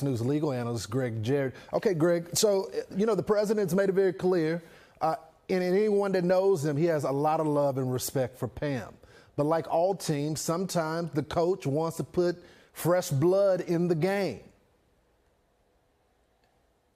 News legal analyst, Greg Jarrett. Okay, Greg, so, the president's made it very clear, and anyone that knows him, he has a lot of love and respect for Pam. But like all teams, sometimes the coach wants to put fresh blood in the game.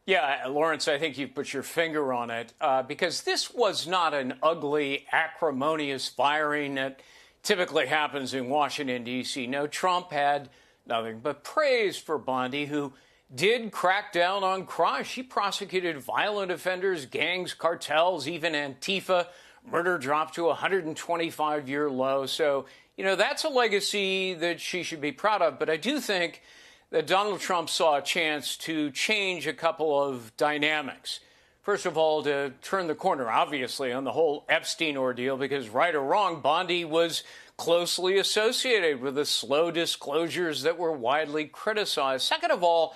Yeah, Lawrence, I think you've put your finger on it, because this was not an ugly, acrimonious firing that typically happens in Washington, D.C. No, Trump had nothing but praise for Bondi, who did crack down on crime. She prosecuted violent offenders, gangs, cartels, even Antifa. Murder dropped to a 125-year low. So, that's a legacy that she should be proud of. But I do think that Donald Trump saw a chance to change a couple of dynamics. First of all, to turn the corner, obviously, on the whole Epstein ordeal, because right or wrong, Bondi was closely associated with the slow disclosures that were widely criticized. Second of all,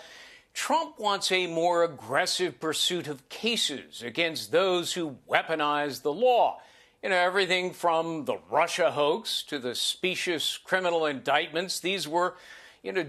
Trump wants a more aggressive pursuit of cases against those who weaponize the law. Everything from the Russia hoax to the specious criminal indictments. These were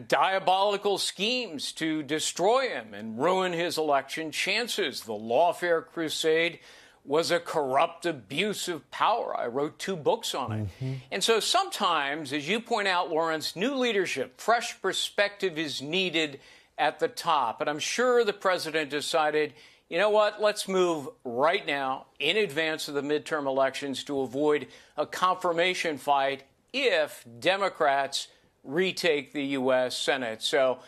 diabolical schemes to destroy him and ruin his election chances. The lawfare crusade was a corrupt abuse of power. I wrote 2 books on it. And so sometimes, as you point out, Lawrence, new leadership, fresh perspective is needed at the top. And I'm sure the president decided, you know what, let's move right now in advance of the midterm elections to avoid a confirmation fight if Democrats retake the U.S. Senate. So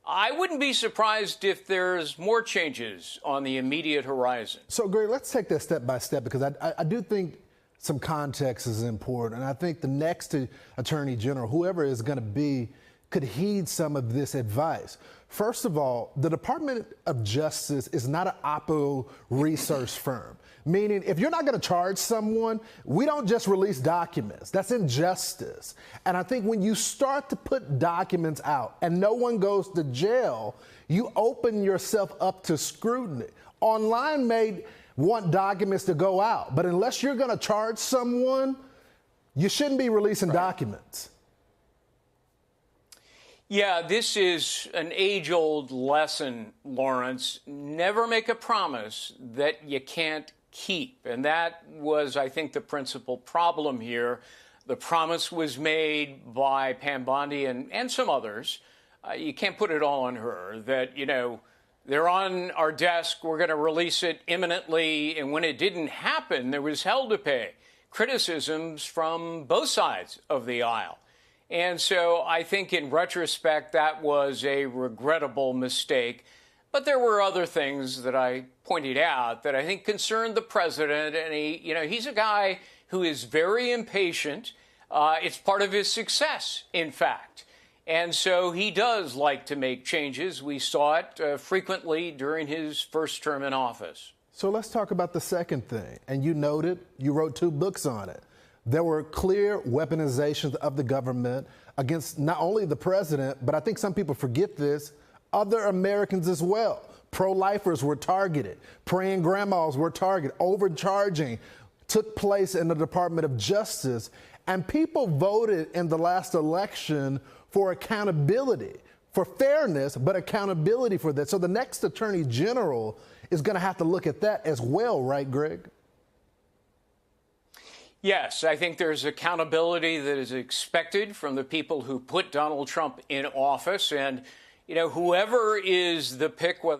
I wouldn't be surprised if there's more changes on the immediate horizon. So, Greg, let's take that step by step, because I do think some context is important. And I think the next attorney general, whoever is going to be, could heed some of this advice. First of all, the Department of Justice is not an Oppo research firm, meaning if you're not going to charge someone, we don't just release documents. That's injustice. And I think when you start to put documents out and no one goes to jail, you open yourself up to scrutiny. Online may want documents to go out, but unless you're going to charge someone, you shouldn't be releasing documents. Yeah, this is an age-old lesson, Lawrence. Never make a promise that you can't keep. And that was, I think, the principal problem here. The promise was made by Pam Bondi and some others. You can't put it all on her that, they're on our desk, we're going to release it imminently. And when it didn't happen, there was hell to pay. Criticisms from both sides of the aisle. And so I think in retrospect, that was a regrettable mistake. But there were other things that I pointed out that I think concerned the president. And he's a guy who is very impatient. It's part of his success, in fact. And so he does like to make changes. We saw it frequently during his first term in office. So let's talk about the second thing. And you noted, you wrote 2 books on it. There were clear weaponizations of the government against not only the president, but I think some people forget this, other Americans as well. Pro-lifers were targeted. Praying grandmas were targeted. Overcharging took place in the Department of Justice. And people voted in the last election for accountability, for fairness, but accountability for that. So the next attorney general is going to have to look at that as well, right, Greg? Yes, I think there's accountability that is expected from the people who put Donald Trump in office. And, whoever is the pick, whether